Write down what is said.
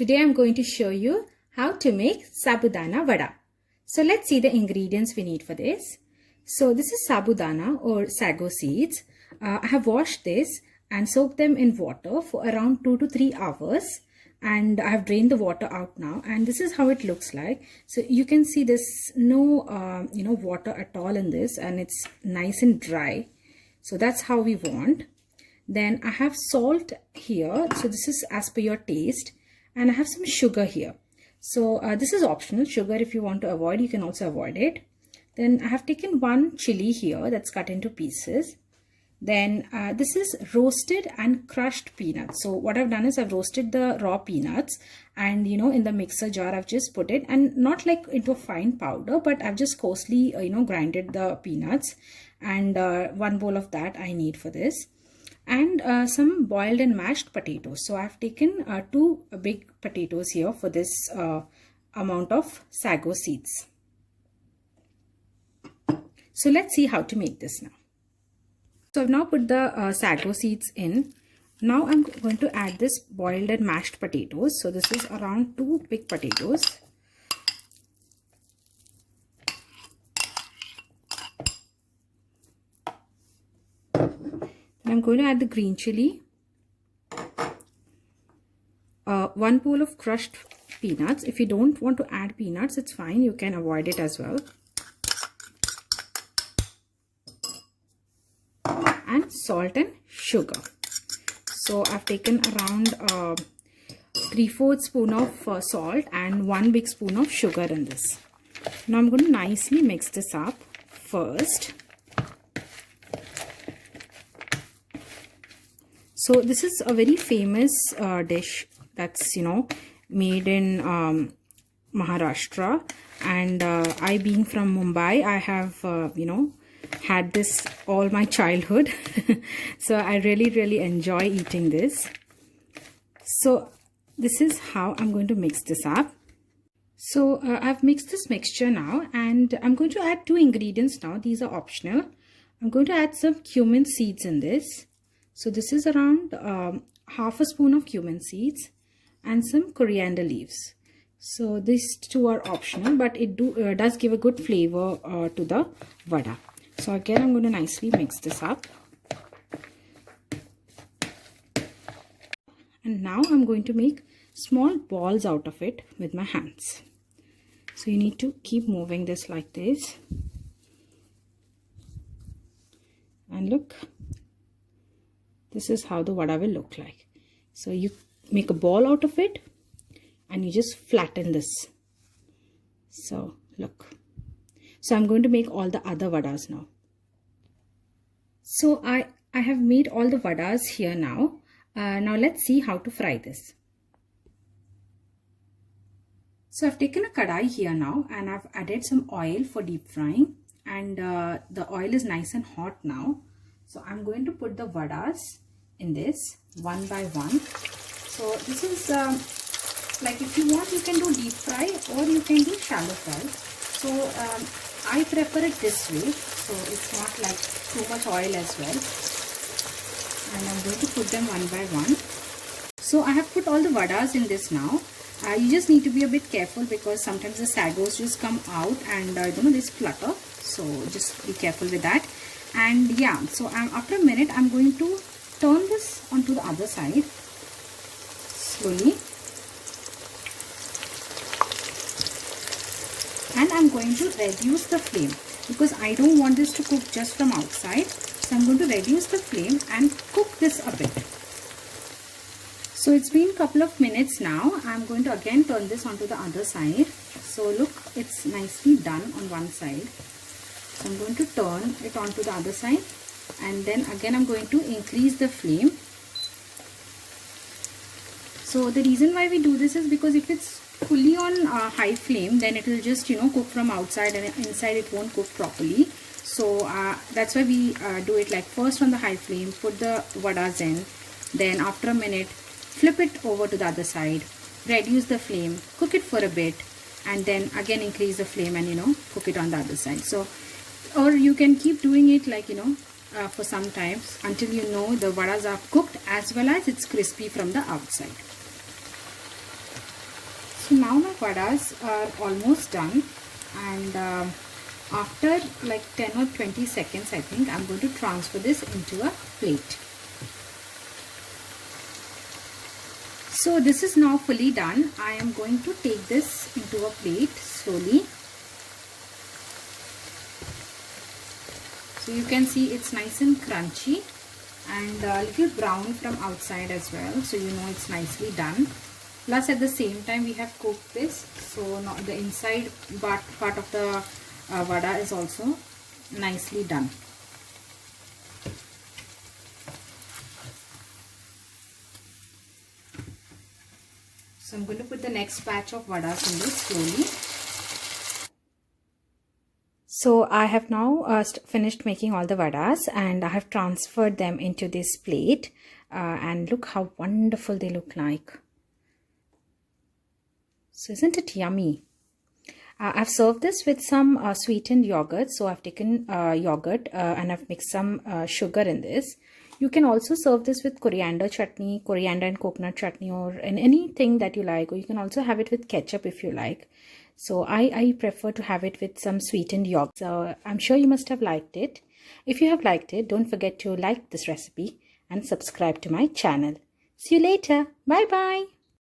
Today I'm going to show you how to make sabudana vada. So let's see the ingredients we need for this. So this is sabudana or sago seeds. I have washed this and soaked them in water for around 2 to 3 hours. And I have drained the water out now, and this is how it looks like. So you can see there's no water at all in this, and it's nice and dry. So that's how we want. Then I have salt here, so this is as per your taste, and I have some sugar here. So this is optional. Sugar, if you want to avoid, you can also avoid it. Then I have taken one chili here that's cut into pieces. Then this is roasted and crushed peanuts. So what I've done is I've roasted the raw peanuts, and in the mixer jar I've just put it, and not like into a fine powder, but I've just coarsely grinded the peanuts, and 1 bowl of that I need for this. And some boiled and mashed potatoes. So I've taken 2 big potatoes here for this amount of sago seeds. So let's see how to make this now. So I've now put the sago seeds in. Now I'm going to add this boiled and mashed potatoes. So this is around 2 big potatoes. I'm going to add the green chili, 1 bowl of crushed peanuts. If you don't want to add peanuts, it's fine, you can avoid it as well. And salt and sugar. So I've taken around 3/4 spoon of salt and 1 big spoon of sugar in this. Now I'm going to nicely mix this up first. So this is a very famous dish that's made in Maharashtra, and I, being from Mumbai, I have had this all my childhood. So I really enjoy eating this. So this is how I'm going to mix this up. So I've mixed this mixture now, and I'm going to add 2 ingredients now. These are optional. I'm going to add some cumin seeds in this. So this is around half a spoon of cumin seeds and some coriander leaves. So these 2 are optional, but it does give a good flavor to the vada. So again, I'm going to nicely mix this up. And now I'm going to make small balls out of it with my hands. So you need to keep moving this like this. And look. This is how the vada will look like. So you make a ball out of it and you just flatten this. So look. So I'm going to make all the other vadas now. So I have made all the vadas here now. Now let's see how to fry this. So I've taken a kadai here now, and I've added some oil for deep frying, and the oil is nice and hot now. So I'm going to put the vadas in this one by one. So this is like, if you want, you can do deep fry or you can do shallow fry. So I prefer it this way, so it's not like too much oil as well. And I'm going to put them one by one. So I have put all the vadas in this now. You just need to be a bit careful, because sometimes the sagos just come out and they splutter. So just be careful with that. And yeah, so after a minute, I'm going to turn this onto the other side slowly. And I'm going to reduce the flame, because I don't want this to cook just from outside. So I'm going to reduce the flame and cook this a bit. So it's been a couple of minutes now. I'm going to again turn this onto the other side. So look, it's nicely done on one side. So I'm going to turn it onto the other side, and then again I'm going to increase the flame. So the reason why we do this is because if it's fully on high flame, then it will just cook from outside, and inside it won't cook properly. So that's why we do it like first on the high flame, put the vadas in, then after a minute flip it over to the other side, reduce the flame, cook it for a bit, and then again increase the flame and cook it on the other side. So, or you can keep doing it like for some times until the vadas are cooked as well as it's crispy from the outside. So now my vadas are almost done, and after like 10 or 20 seconds, I think I'm going to transfer this into a plate. So this is now fully done. I am going to take this into a plate slowly. So you can see it's nice and crunchy and a little brown from outside as well. So you know it's nicely done. Plus at the same time we have cooked this, so now the inside part of the vada is also nicely done. So I'm going to put the next batch of vadas in this slowly. So I have now finished making all the vadas, and I have transferred them into this plate, and look how wonderful they look like. So isn't it yummy? I've served this with some sweetened yogurt. So I've taken yogurt and I've mixed some sugar in this. You can also serve this with coriander chutney, coriander and coconut chutney, or in anything that you like. Or you can also have it with ketchup if you like. So I prefer to have it with some sweetened yogurt. So I'm sure you must have liked it. If you have liked it, don't forget to like this recipe and subscribe to my channel. See you later. Bye bye.